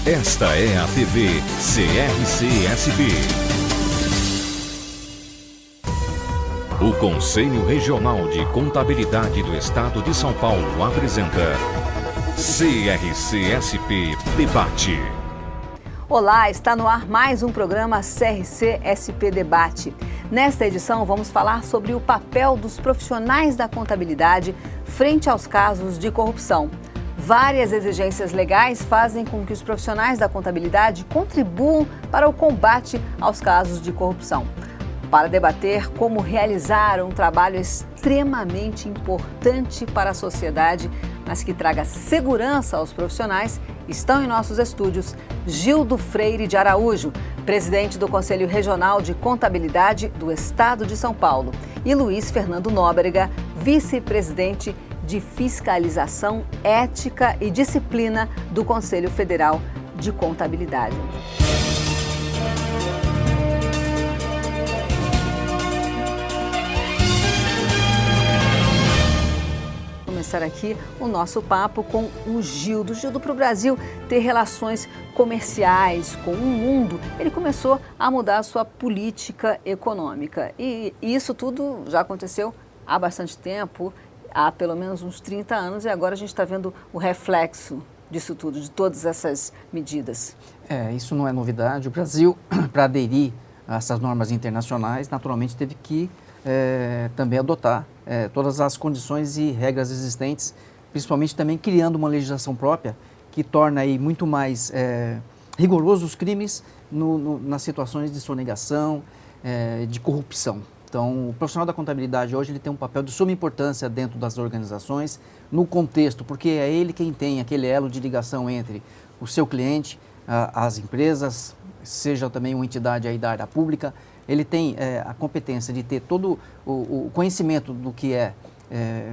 Esta é a TV CRC-SP. O Conselho Regional de Contabilidade do Estado de São Paulo apresenta CRC-SP Debate. Olá, está no ar mais um programa CRC-SP Debate. Nesta edição vamos falar sobre o papel dos profissionais da contabilidade frente aos casos de corrupção. Várias exigências legais fazem com que os profissionais da contabilidade contribuam para o combate aos casos de corrupção. Para debater como realizar um trabalho extremamente importante para a sociedade, mas que traga segurança aos profissionais, estão em nossos estúdios Gildo Freire de Araújo, presidente do Conselho Regional de Contabilidade do Estado de São Paulo, e Luiz Fernando Nóbrega, vice-presidente de Fiscalização, Ética e Disciplina do Conselho Federal de Contabilidade. Começar aqui o nosso papo com o Gildo. Gildo, para o Brasil ter relações comerciais com o mundo, ele começou a mudar a sua política econômica. E isso tudo já aconteceu há bastante tempo, há pelo menos uns 30 anos, e agora a gente está vendo o reflexo disso tudo, de todas essas medidas. Isso não é novidade. O Brasil, para aderir a essas normas internacionais, naturalmente teve que também adotar todas as condições e regras existentes, principalmente também criando uma legislação própria que torna aí muito mais rigorosos os crimes nas situações de sonegação, de corrupção. Então, o profissional da contabilidade hoje ele tem um papel de suma importância dentro das organizações, no contexto, porque é ele quem tem aquele elo de ligação entre o seu cliente, as empresas, seja também uma entidade aí da área pública. Ele tem a competência de ter todo o conhecimento do que é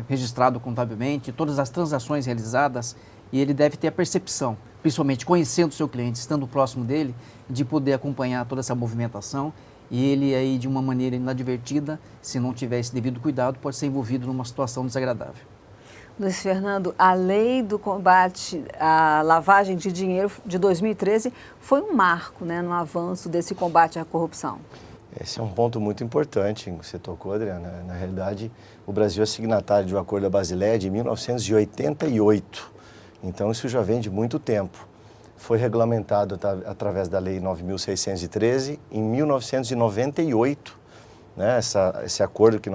registrado contabilmente, todas as transações realizadas, e ele deve ter a percepção, principalmente conhecendo o seu cliente, estando próximo dele, de poder acompanhar toda essa movimentação. E ele aí, de uma maneira inadvertida, se não tiver esse devido cuidado, pode ser envolvido numa situação desagradável. Luiz Fernando, a lei do combate à lavagem de dinheiro de 2013 foi um marco, no avanço desse combate à corrupção. Esse é um ponto muito importante que você tocou, Adriana. Na realidade, o Brasil é signatário de um acordo da Basileia de 1988. Então, isso já vem de muito tempo. Foi regulamentado através da Lei 9.613 em 1998, esse acordo que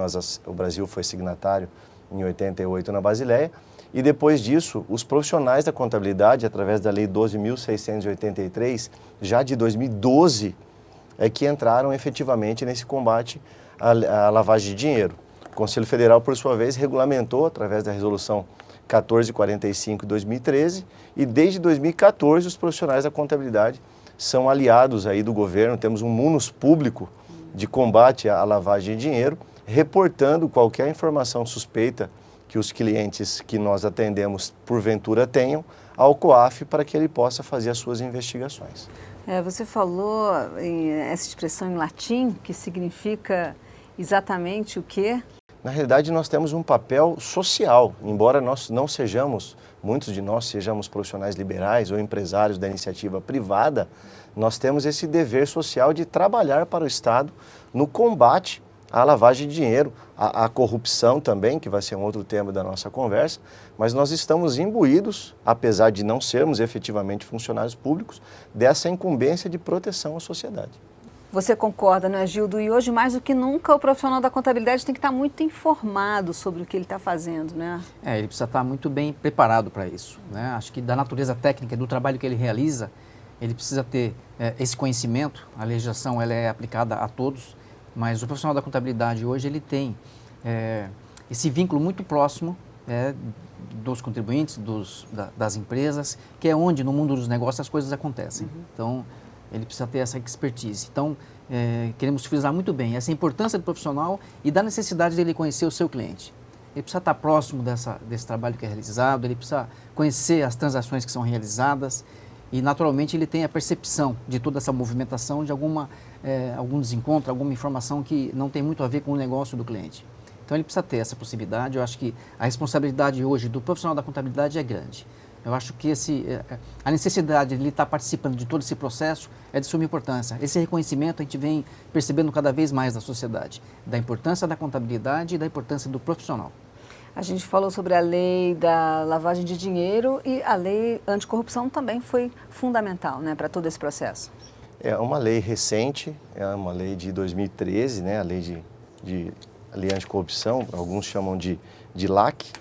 o Brasil foi signatário em 88 na Basileia, e depois disso, os profissionais da contabilidade, através da Lei 12.683, já de 2012, é que entraram efetivamente nesse combate à lavagem de dinheiro. O Conselho Federal, por sua vez, regulamentou, através da Resolução 1445 de 2013, e desde 2014 os profissionais da contabilidade são aliados aí do governo. Temos um munus público de combate à lavagem de dinheiro, reportando qualquer informação suspeita que os clientes que nós atendemos porventura tenham ao COAF para que ele possa fazer as suas investigações. Você falou essa expressão em latim, que significa exatamente o quê? Na realidade, nós temos um papel social, embora nós não sejamos, muitos de nós sejamos profissionais liberais ou empresários da iniciativa privada, nós temos esse dever social de trabalhar para o Estado no combate à lavagem de dinheiro, à corrupção também, que vai ser um outro tema da nossa conversa, mas nós estamos imbuídos, apesar de não sermos efetivamente funcionários públicos, dessa incumbência de proteção à sociedade. Você concorda, não é, Gildo? E hoje, mais do que nunca, o profissional da contabilidade tem que estar muito informado sobre o que ele está fazendo, né? Ele precisa estar muito bem preparado para isso, Acho que da natureza técnica do trabalho que ele realiza, ele precisa ter esse conhecimento. A legislação ela é aplicada a todos, mas o profissional da contabilidade hoje ele tem esse vínculo muito próximo dos contribuintes, das empresas, que é onde no mundo dos negócios as coisas acontecem. Então, ele precisa ter essa expertise. Então, queremos frisar muito bem essa importância do profissional e da necessidade dele conhecer o seu cliente. Ele precisa estar próximo desse trabalho que é realizado, ele precisa conhecer as transações que são realizadas e, naturalmente, ele tem a percepção de toda essa movimentação de algum desencontro, alguma informação que não tem muito a ver com o negócio do cliente. Então, ele precisa ter essa possibilidade. Eu acho que a responsabilidade hoje do profissional da contabilidade é grande. Eu acho que a necessidade de ele estar participando de todo esse processo é de suma importância. Esse reconhecimento a gente vem percebendo cada vez mais na sociedade, da importância da contabilidade e da importância do profissional. A gente falou sobre a lei da lavagem de dinheiro e a lei anticorrupção também foi fundamental, né, para todo esse processo. É uma lei recente, é uma lei de 2013, né, a lei anticorrupção, alguns chamam de LAC,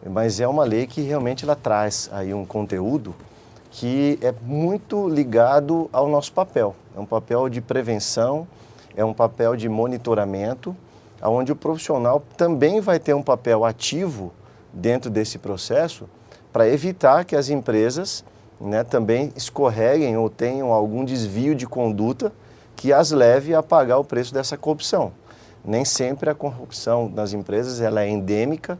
mas é uma lei que realmente ela traz aí um conteúdo que é muito ligado ao nosso papel. É um papel de prevenção, é um papel de monitoramento, onde o profissional também vai ter um papel ativo dentro desse processo para evitar que as empresas, né, também escorreguem ou tenham algum desvio de conduta que as leve a pagar o preço dessa corrupção. Nem sempre a corrupção nas empresas ela é endêmica,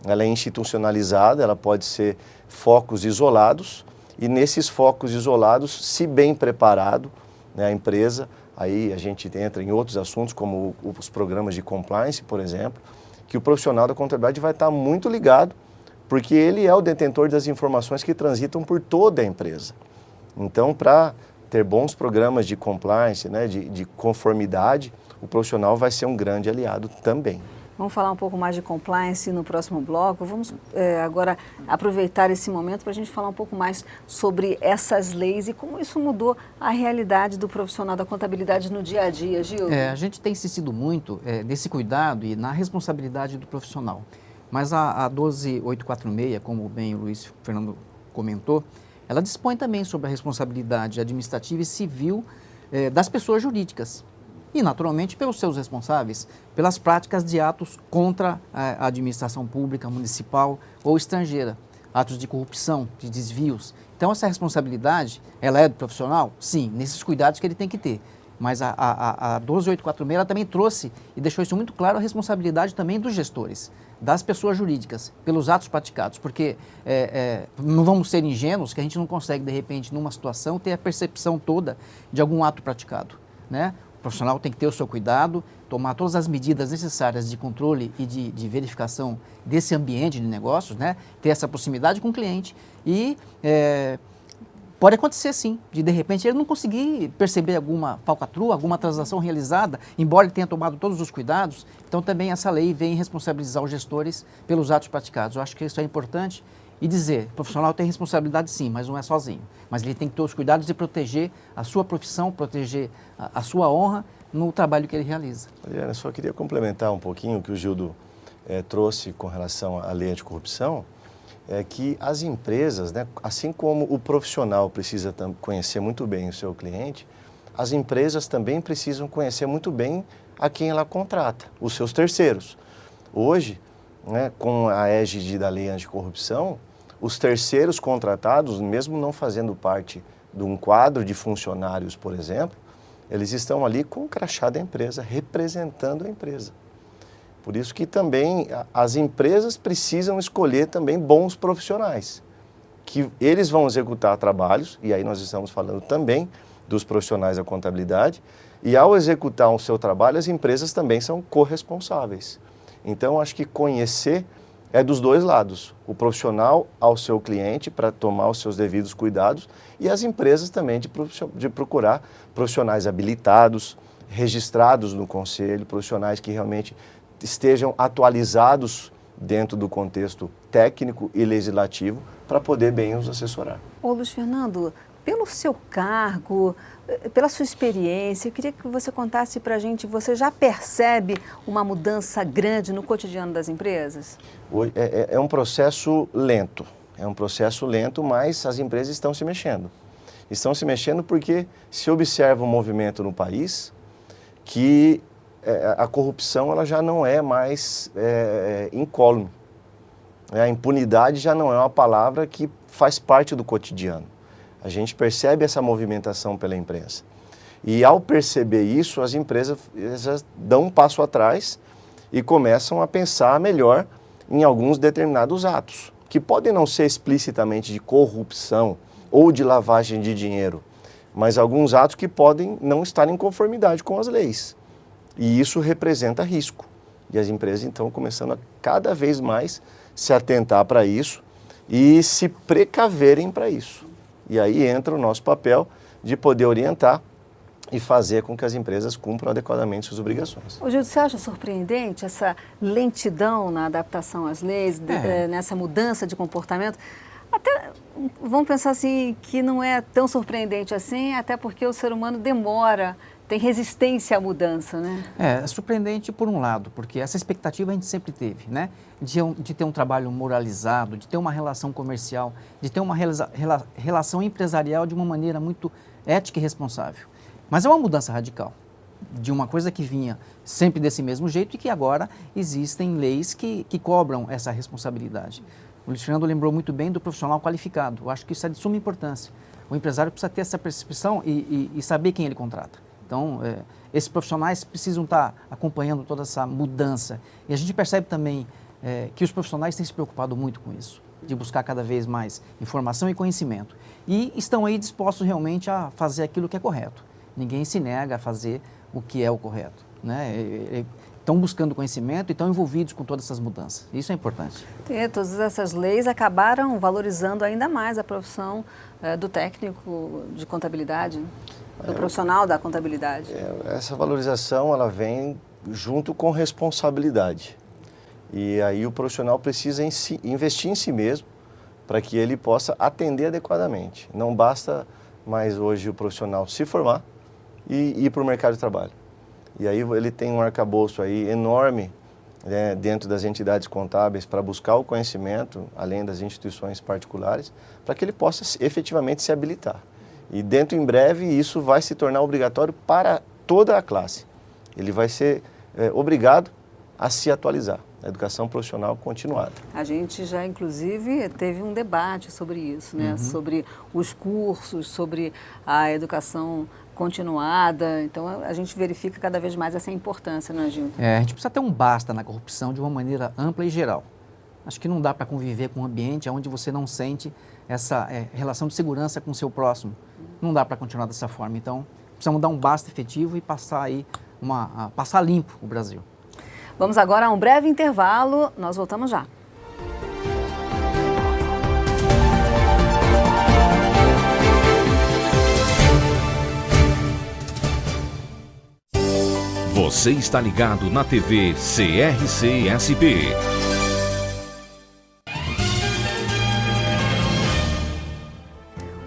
ela é institucionalizada, ela pode ser focos isolados e nesses focos isolados, se bem preparado, né, a empresa, aí a gente entra em outros assuntos como os programas de compliance, por exemplo, que o profissional da contabilidade vai estar muito ligado porque ele é o detentor das informações que transitam por toda a empresa. Então, para ter bons programas de compliance, né, de conformidade, o profissional vai ser um grande aliado também. Vamos falar um pouco mais de compliance no próximo bloco. Vamos agora aproveitar esse momento para a gente falar um pouco mais sobre essas leis e como isso mudou a realidade do profissional da contabilidade no dia a dia, Gil. A gente tem insistido muito nesse cuidado e na responsabilidade do profissional. Mas a 12846, como bem o Luiz Fernando comentou, ela dispõe também sobre a responsabilidade administrativa e civil das pessoas jurídicas. E, naturalmente, pelos seus responsáveis, pelas práticas de atos contra a administração pública, municipal ou estrangeira, atos de corrupção, de desvios. Então, essa responsabilidade, ela é do profissional? Sim, nesses cuidados que ele tem que ter. Mas a 12846 ela também trouxe e deixou isso muito claro, a responsabilidade também dos gestores, das pessoas jurídicas, pelos atos praticados. Porque não vamos ser ingênuos que a gente não consegue, de repente, numa situação, ter a percepção toda de algum ato praticado, né? O profissional tem que ter o seu cuidado, tomar todas as medidas necessárias de controle e de verificação desse ambiente de negócios, né? Ter essa proximidade com o cliente e pode acontecer sim, de repente ele não conseguir perceber alguma falcatrua, alguma transação realizada, embora ele tenha tomado todos os cuidados. Então também essa lei vem responsabilizar os gestores pelos atos praticados. Eu acho que isso é importante. E dizer, o profissional tem responsabilidade sim, mas não é sozinho. Mas ele tem que ter os cuidados de proteger a sua profissão, proteger a sua honra no trabalho que ele realiza. Adriana, eu só queria complementar um pouquinho o que o Gildo trouxe com relação à lei anticorrupção, é que as empresas, né, assim como o profissional precisa conhecer muito bem o seu cliente, as empresas também precisam conhecer muito bem a quem ela contrata, os seus terceiros. Hoje, né, com a égide da lei anticorrupção, os terceiros contratados, mesmo não fazendo parte de um quadro de funcionários, por exemplo, eles estão ali com o crachá da empresa, representando a empresa. Por isso que também as empresas precisam escolher também bons profissionais, que eles vão executar trabalhos, e aí nós estamos falando também dos profissionais da contabilidade, e ao executar o seu trabalho, as empresas também são corresponsáveis. Então, acho que conhecer é dos dois lados, o profissional ao seu cliente para tomar os seus devidos cuidados e as empresas também de procurar profissionais habilitados, registrados no conselho, profissionais que realmente estejam atualizados dentro do contexto técnico e legislativo para poder bem os assessorar. Ô Luiz Fernando, pelo seu cargo, pela sua experiência, eu queria que você contasse para a gente, você já percebe uma mudança grande no cotidiano das empresas? É um processo lento, mas as empresas estão se mexendo. Estão se mexendo porque se observa um movimento no país que a corrupção ela já não é mais incólume. A impunidade já não é uma palavra que faz parte do cotidiano. A gente percebe essa movimentação pela imprensa. E ao perceber isso, as empresas dão um passo atrás e começam a pensar melhor em alguns determinados atos, que podem não ser explicitamente de corrupção ou de lavagem de dinheiro, mas alguns atos que podem não estar em conformidade com as leis. E isso representa risco. E as empresas, então, começando a cada vez mais se atentar para isso e se precaverem para isso. E aí entra o nosso papel de poder orientar e fazer com que as empresas cumpram adequadamente suas obrigações. Ô, Gildo, você acha surpreendente essa lentidão na adaptação às leis, nessa mudança de comportamento? Até, vamos pensar assim, que não é tão surpreendente assim, até porque o ser humano demora, tem resistência à mudança, né? É surpreendente por um lado, porque essa expectativa a gente sempre teve, né? De ter um trabalho moralizado, de ter uma relação comercial, de ter uma relação empresarial de uma maneira muito ética e responsável. Mas é uma mudança radical de uma coisa que vinha sempre desse mesmo jeito e que agora existem leis que cobram essa responsabilidade. O Luiz Fernando lembrou muito bem do profissional qualificado. Eu acho que isso é de suma importância. O empresário precisa ter essa percepção e saber quem ele contrata. Então, esses profissionais precisam estar acompanhando toda essa mudança. E a gente percebe também que os profissionais têm se preocupado muito com isso, de buscar cada vez mais informação e conhecimento. E estão aí dispostos realmente a fazer aquilo que é correto. Ninguém se nega a fazer o que é o correto, né? Estão buscando conhecimento e estão envolvidos com todas essas mudanças. Isso é importante. Todas essas leis acabaram valorizando ainda mais a profissão do técnico de contabilidade, do profissional da contabilidade. Essa valorização, ela vem junto com responsabilidade. E aí o profissional precisa investir em si mesmo para que ele possa atender adequadamente. Não basta mais hoje o profissional se formar e ir para o mercado de trabalho. E aí ele tem um arcabouço aí enorme, né, dentro das entidades contábeis para buscar o conhecimento, além das instituições particulares, para que ele possa efetivamente se habilitar. E dentro em breve isso vai se tornar obrigatório para toda a classe. Ele vai ser obrigado a se atualizar. A educação profissional continuada. A gente já, inclusive, teve um debate sobre isso, né? Sobre os cursos, sobre a educação continuada. Então, a gente verifica cada vez mais essa importância, não é, Gildo? A gente precisa ter um basta na corrupção de uma maneira ampla e geral. Acho que não dá para conviver com um ambiente onde você não sente essa relação de segurança com o seu próximo. Não dá para continuar dessa forma. Então, precisamos dar um basta efetivo e passar aí passar limpo o Brasil. Vamos agora a um breve intervalo, nós voltamos já. Você está ligado na TV CRC-SP.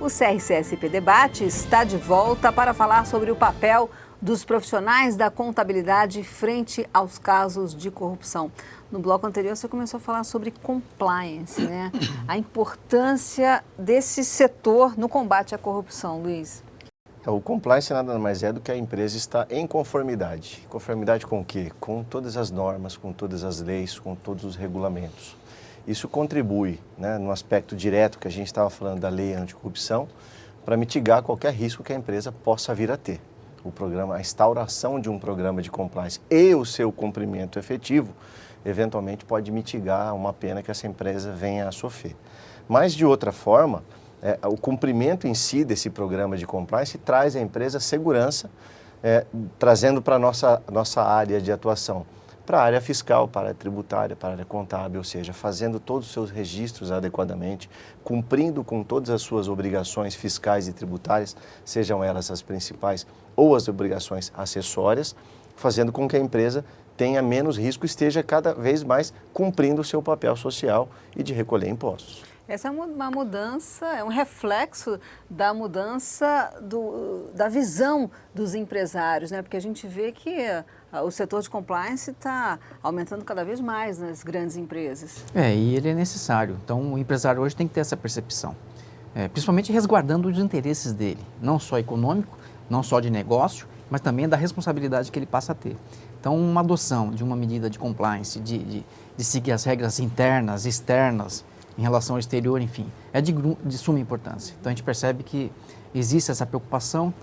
O CRC-SP Debate está de volta para falar sobre o papel dos profissionais da contabilidade frente aos casos de corrupção. No bloco anterior você começou a falar sobre compliance, né? A importância desse setor no combate à corrupção, Luiz. O compliance nada mais é do que a empresa estar em conformidade. Conformidade com o quê? Com todas as normas, com todas as leis, com todos os regulamentos. Isso contribui, né, no aspecto direto que a gente estava falando da lei anticorrupção, para mitigar qualquer risco que a empresa possa vir a ter. A instauração de um programa de compliance e o seu cumprimento efetivo, eventualmente pode mitigar uma pena que essa empresa venha a sofrer. Mas, de outra forma, o cumprimento em si desse programa de compliance traz à empresa segurança, trazendo para a nossa área de atuação, para a área fiscal, para a área tributária, para a área contábil, ou seja, fazendo todos os seus registros adequadamente, cumprindo com todas as suas obrigações fiscais e tributárias, sejam elas as principais ou as obrigações acessórias, fazendo com que a empresa tenha menos risco e esteja cada vez mais cumprindo o seu papel social e de recolher impostos. Essa é uma mudança, é um reflexo da mudança da visão dos empresários, né? Porque a gente vê que o setor de compliance está aumentando cada vez mais nas grandes empresas. E ele é necessário. Então, o empresário hoje tem que ter essa percepção, principalmente resguardando os interesses dele, não só econômico, não só de negócio, mas também da responsabilidade que ele passa a ter. Então, uma adoção de uma medida de compliance, de seguir as regras internas, externas, em relação ao exterior, enfim, é de suma importância. Então, a gente percebe que existe essa preocupação,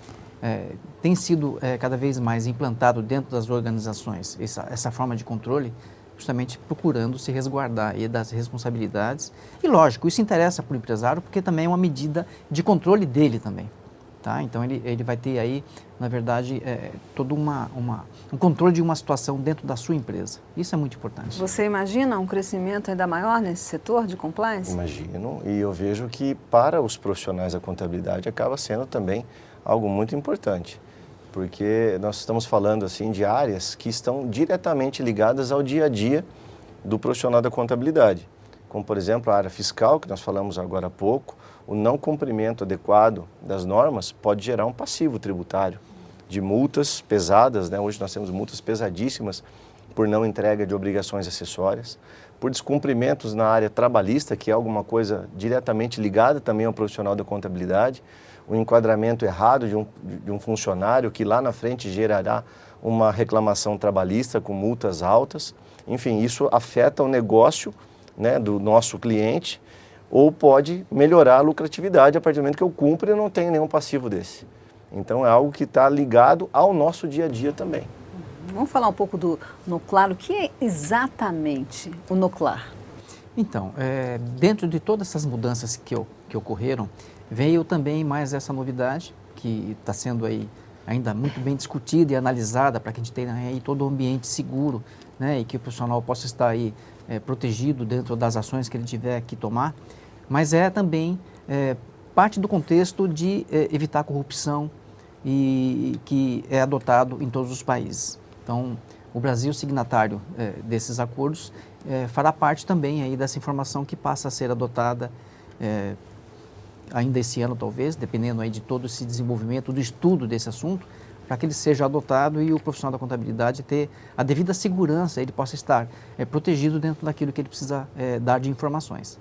tem sido cada vez mais implantado dentro das organizações essa forma de controle, justamente procurando se resguardar aí das responsabilidades. E, lógico, isso interessa para o empresário, porque também é uma medida de controle dele também. Tá? Então, ele vai ter aí, na verdade, todo um controle de uma situação dentro da sua empresa. Isso é muito importante. Você imagina um crescimento ainda maior nesse setor de compliance? Imagino, e eu vejo que para os profissionais da contabilidade acaba sendo também algo muito importante, porque nós estamos falando assim de áreas que estão diretamente ligadas ao dia a dia do profissional da contabilidade, como por exemplo a área fiscal, que nós falamos agora há pouco. O não cumprimento adequado das normas pode gerar um passivo tributário de multas pesadas, né? Hoje nós temos multas pesadíssimas por não entrega de obrigações acessórias, por descumprimentos na área trabalhista, que é alguma coisa diretamente ligada também ao profissional da contabilidade, o enquadramento errado de um funcionário que lá na frente gerará uma reclamação trabalhista com multas altas. Enfim, isso afeta o negócio, né, do nosso cliente, ou pode melhorar a lucratividade a partir do momento que eu cumpro e não tenho nenhum passivo desse. Então é algo que está ligado ao nosso dia a dia também. Vamos falar um pouco do NOCLAR. O que é exatamente o NOCLAR? Então, dentro de todas essas mudanças que ocorreram, veio também mais essa novidade, que está sendo aí ainda muito bem discutida e analisada para que a gente tenha aí todo o ambiente seguro, né, e que o profissional possa estar aí protegido dentro das ações que ele tiver que tomar, mas também parte do contexto de evitar a corrupção e que é adotado em todos os países. Então, o Brasil, signatário desses acordos, fará parte também aí dessa informação que passa a ser adotada ainda esse ano, talvez, dependendo aí de todo esse desenvolvimento, do estudo desse assunto, para que ele seja adotado e o profissional da contabilidade ter a devida segurança, ele possa estar protegido dentro daquilo que ele precisa dar de informações.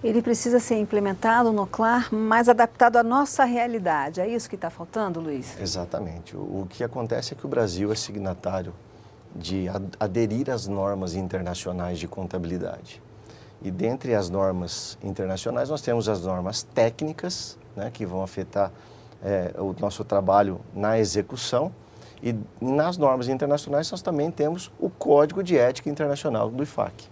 Ele precisa ser implementado no NOCLAR, mais adaptado à nossa realidade. É isso que está faltando, Luiz? Exatamente. O que acontece é que o Brasil é signatário de aderir às normas internacionais de contabilidade. E dentre as normas internacionais, nós temos as normas técnicas, né, que vão afetar o nosso trabalho na execução, e nas normas internacionais nós também temos o Código de Ética Internacional do IFAC.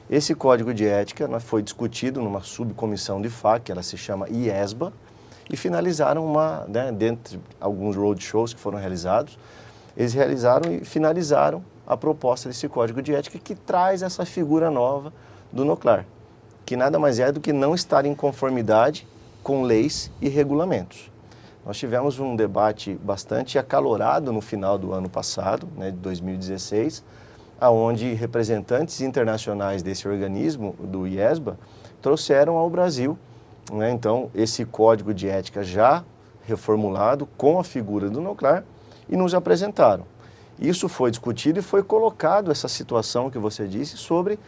Esse Código de Ética foi discutido numa subcomissão do IFAC, ela se chama IESBA, e finalizaram dentro de alguns roadshows que foram realizados, eles realizaram e finalizaram a proposta desse Código de Ética que traz essa figura nova do NOCLAR, que nada mais é do que não estar em conformidade com leis e regulamentos. Nós tivemos um debate bastante acalorado no final do ano passado, né, de 2016, onde representantes internacionais desse organismo, do IESBA, trouxeram ao Brasil, né, então, esse código de ética já reformulado com a figura do NOCLAR e nos apresentaram. Isso foi discutido e foi colocado essa situação que você disse sobre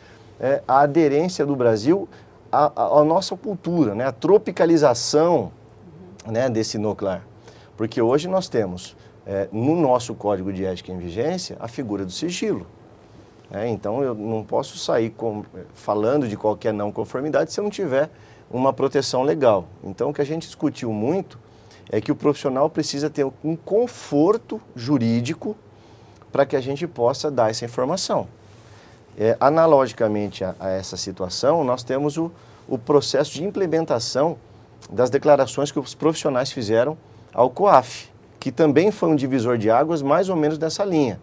a aderência do Brasil à nossa cultura, né, a tropicalização, né, desse NOCLAR. Porque hoje nós temos, no nosso Código de Ética em vigência, a figura do sigilo. Então, eu não posso sair falando de qualquer não conformidade se eu não tiver uma proteção legal. Então, o que a gente discutiu muito é que o profissional precisa ter um conforto jurídico para que a gente possa dar essa informação. Analogicamente a essa situação, nós temos o processo de implementação das declarações que os profissionais fizeram ao COAF, que também foi um divisor de águas mais ou menos nessa linha.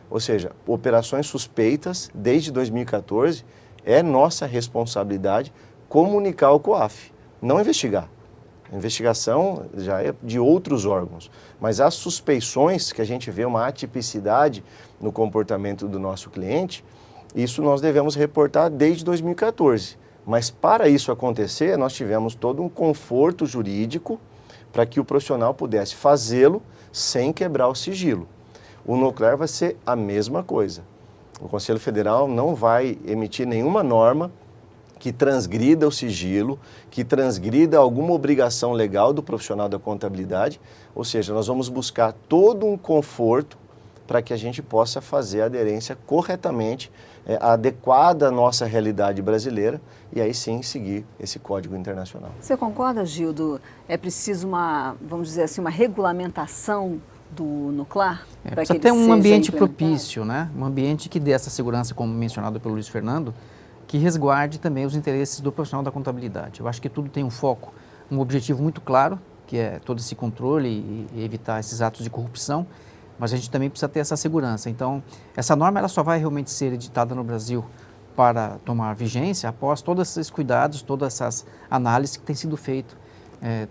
Ou seja, operações suspeitas, desde 2014, é nossa responsabilidade comunicar ao COAF, não investigar. A investigação já é de outros órgãos, mas as suspeições que a gente vê, uma atipicidade no comportamento do nosso cliente, isso nós devemos reportar desde 2014. Mas para isso acontecer, nós tivemos todo um conforto jurídico para que o profissional pudesse fazê-lo sem quebrar o sigilo. O NOCLAR vai ser a mesma coisa. O Conselho Federal não vai emitir nenhuma norma que transgrida o sigilo, que transgrida alguma obrigação legal do profissional da contabilidade, ou seja, nós vamos buscar todo um conforto para que a gente possa fazer a aderência corretamente, adequada à nossa realidade brasileira, e aí sim seguir esse código internacional. Você concorda, Gildo? É preciso vamos dizer assim, uma regulamentação do NOCLAR? Precisa ter um ambiente propício, né? Um ambiente que dê essa segurança, como mencionado pelo Luiz Fernando, que resguarde também os interesses do profissional da contabilidade. Eu acho que tudo tem um foco, um objetivo muito claro, que é todo esse controle e evitar esses atos de corrupção, mas a gente também precisa ter essa segurança. Então, essa norma ela só vai realmente ser editada no Brasil para tomar vigência após todos esses cuidados, todas essas análises que têm sido feitas,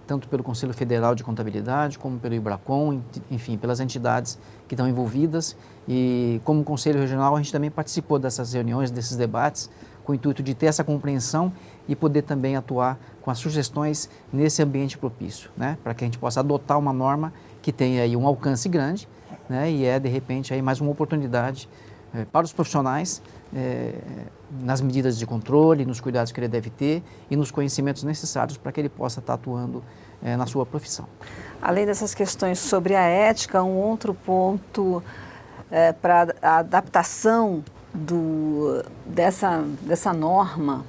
tanto pelo Conselho Federal de Contabilidade, como pelo IBRACON, enfim, pelas entidades que estão envolvidas. E como Conselho Regional, a gente também participou dessas reuniões, desses debates, com o intuito de ter essa compreensão e poder também atuar com as sugestões nesse ambiente propício, né? Para que a gente possa adotar uma norma que tenha aí um alcance grande, né? E de repente, aí mais uma oportunidade para os profissionais nas medidas de controle, nos cuidados que ele deve ter e nos conhecimentos necessários para que ele possa estar atuando na sua profissão. Além dessas questões sobre a ética, um outro ponto para a adaptação dessa norma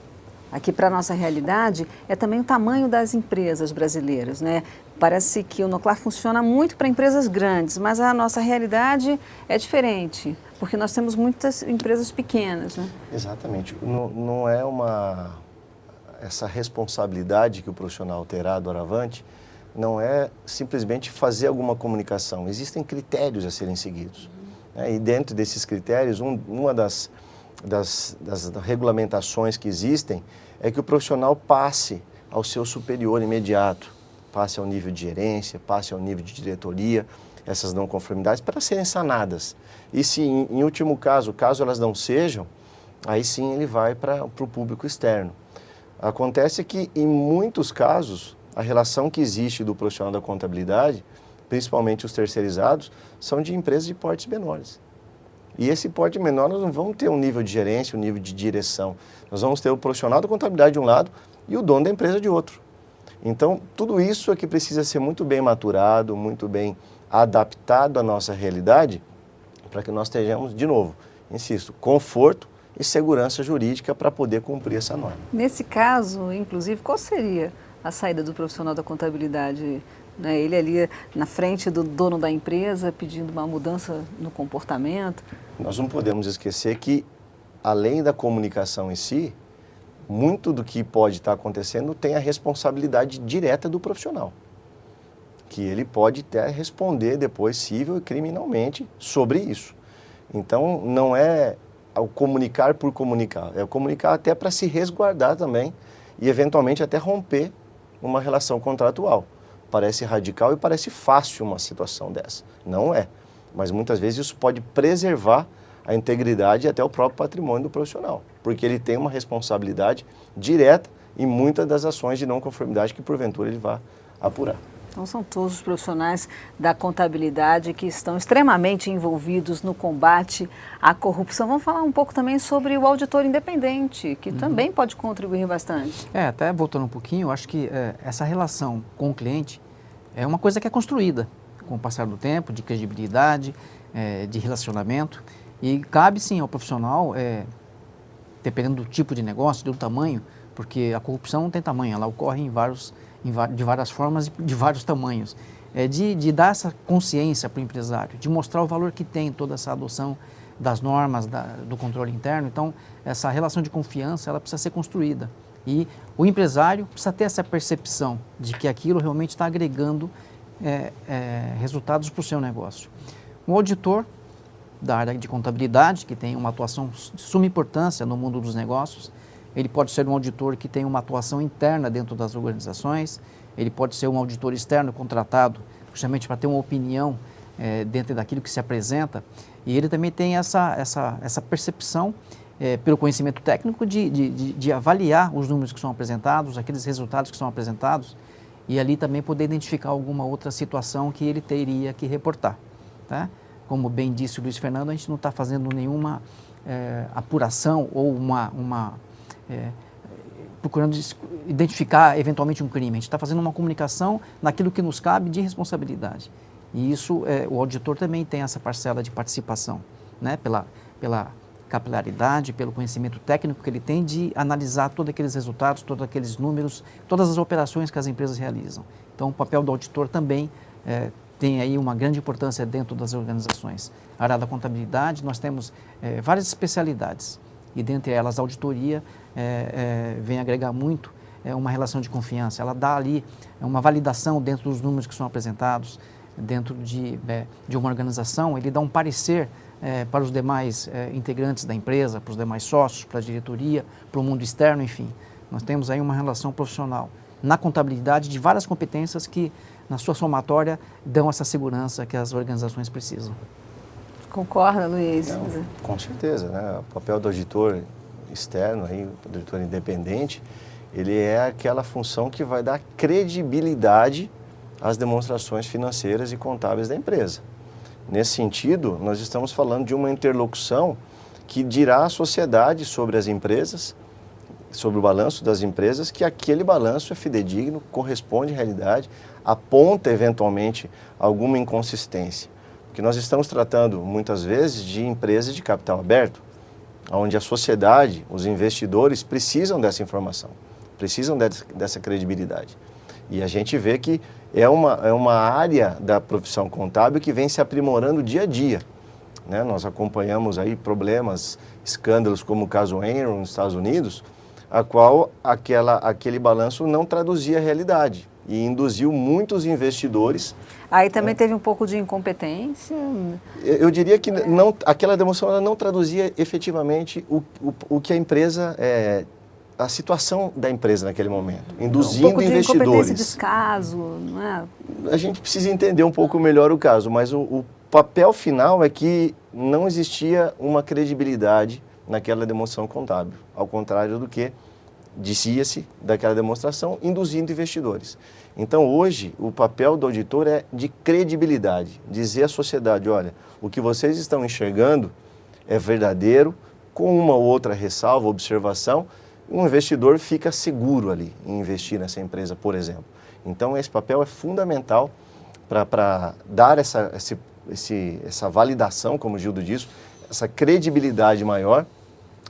aqui para a nossa realidade é também o tamanho das empresas brasileiras, né? Parece que o NOCLAR funciona muito para empresas grandes, mas a nossa realidade é diferente, porque nós temos muitas empresas pequenas, né? Exatamente. Não é essa responsabilidade que o profissional terá doravante, não é simplesmente fazer alguma comunicação. Existem critérios a serem seguidos. E dentro desses critérios, uma das regulamentações que existem é que o profissional passe ao seu superior imediato, passe ao nível de gerência, passe ao nível de diretoria, essas não conformidades, para serem sanadas. E se, em último caso elas não sejam, aí sim ele vai para o público externo. Acontece que, em muitos casos, a relação que existe do profissional da contabilidade, principalmente os terceirizados, são de empresas de portes menores. E esse porte menor, nós não vamos ter um nível de gerência, um nível de direção. Nós vamos ter o profissional da contabilidade de um lado e o dono da empresa de outro. Então, tudo isso é que precisa ser muito bem maturado, muito bem adaptado à nossa realidade, para que nós tenhamos, de novo, insisto, conforto e segurança jurídica para poder cumprir essa norma. Nesse caso, inclusive, qual seria a saída do profissional da contabilidade? Ele ali na frente do dono da empresa pedindo uma mudança no comportamento? Nós não podemos esquecer que, além da comunicação em si, muito do que pode estar acontecendo tem a responsabilidade direta do profissional, que ele pode até responder depois civil e criminalmente sobre isso. Então, não é o comunicar por comunicar, é o comunicar até para se resguardar também e, eventualmente, até romper uma relação contratual. Parece radical e parece fácil uma situação dessa. Não é, mas muitas vezes isso pode preservar a integridade e até o próprio patrimônio do profissional, porque ele tem uma responsabilidade direta em muitas das ações de não conformidade que porventura ele vai apurar. Então são todos os profissionais da contabilidade que estão extremamente envolvidos no combate à corrupção. Vamos falar um pouco também sobre o auditor independente, que também pode contribuir bastante. Até voltando um pouquinho, eu acho que essa relação com o cliente é uma coisa que é construída com o passar do tempo, de credibilidade, de relacionamento. E cabe sim ao profissional, dependendo do tipo de negócio, do tamanho, porque a corrupção não tem tamanho, ela ocorre de várias formas e de vários tamanhos, de dar essa consciência para o empresário, de mostrar o valor que tem toda essa adoção das normas do controle interno. Então, essa relação de confiança, ela precisa ser construída. E o empresário precisa ter essa percepção de que aquilo realmente está agregando resultados para o seu negócio. O auditor da área de contabilidade, que tem uma atuação de suma importância no mundo dos negócios, ele pode ser um auditor que tem uma atuação interna dentro das organizações, ele pode ser um auditor externo contratado justamente para ter uma opinião dentro daquilo que se apresenta, e ele também tem essa percepção pelo conhecimento técnico de avaliar os números que são apresentados, aqueles resultados que são apresentados, e ali também poder identificar alguma outra situação que ele teria que reportar, tá? Como bem disse o Luiz Fernando, a gente não está fazendo nenhuma apuração ou procurando identificar eventualmente um crime. A gente está fazendo uma comunicação naquilo que nos cabe de responsabilidade. E isso, o auditor também tem essa parcela de participação, né? Pela capilaridade, pelo conhecimento técnico que ele tem de analisar todos aqueles resultados, todos aqueles números, todas as operações que as empresas realizam. Então, o papel do auditor também tem aí uma grande importância dentro das organizações. A área da contabilidade, nós temos várias especialidades, e dentre elas a auditoria vem agregar muito uma relação de confiança, ela dá ali uma validação dentro dos números que são apresentados, dentro de uma organização, ele dá um parecer para os demais integrantes da empresa, para os demais sócios, para a diretoria, para o mundo externo, enfim. Nós temos aí uma relação profissional na contabilidade de várias competências que, na sua somatória, dão essa segurança que as organizações precisam. Concorda, Luiz? Não, com certeza, né? O papel do auditor externo, aí, do auditor independente, ele é aquela função que vai dar credibilidade às demonstrações financeiras e contábeis da empresa. Nesse sentido, nós estamos falando de uma interlocução que dirá à sociedade sobre as empresas, sobre o balanço das empresas, que aquele balanço é fidedigno, corresponde à realidade, aponta eventualmente alguma inconsistência. Porque nós estamos tratando muitas vezes de empresas de capital aberto, onde a sociedade, os investidores precisam dessa informação, precisam dessa credibilidade. E a gente vê que é uma área da profissão contábil que vem se aprimorando dia a dia, né? Nós acompanhamos aí problemas, escândalos como o caso Enron nos Estados Unidos, a qual aquele balanço não traduzia a realidade e induziu muitos investidores. Aí também teve um pouco de incompetência? Eu diria que não, aquela demonstração ela não traduzia efetivamente o que a empresa, a situação da empresa naquele momento, induzindo um pouco de investidores. Incompetência, descaso, não é? A gente precisa entender um pouco melhor o caso, mas o papel final é que não existia uma credibilidade naquela demonstração contábil, ao contrário do que dizia-se daquela demonstração, induzindo investidores. Então, hoje, o papel do auditor é de credibilidade, dizer à sociedade, olha, o que vocês estão enxergando é verdadeiro, com uma ou outra ressalva, observação, um investidor fica seguro ali em investir nessa empresa, por exemplo. Então, esse papel é fundamental para dar essa validação, como o Gildo disse, essa credibilidade maior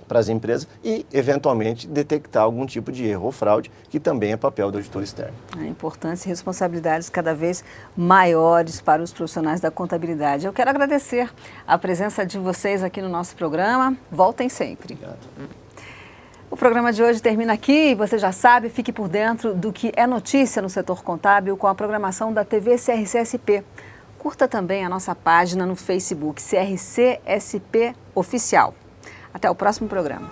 para as empresas e, eventualmente, detectar algum tipo de erro ou fraude, que também é papel do auditor externo. A importância e responsabilidades cada vez maiores para os profissionais da contabilidade. Eu quero agradecer a presença de vocês aqui no nosso programa. Voltem sempre. Obrigado. O programa de hoje termina aqui e você já sabe, fique por dentro do que é notícia no setor contábil com a programação da TV CRC-SP. Curta também a nossa página no Facebook, CRC-SP Oficial. Até o próximo programa.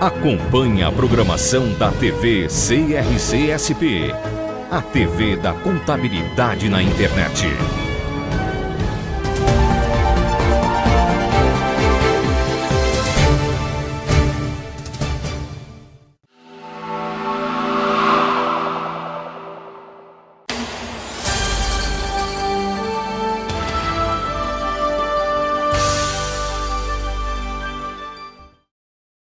Acompanhe a programação da TV CRC-SP, a TV da contabilidade na internet.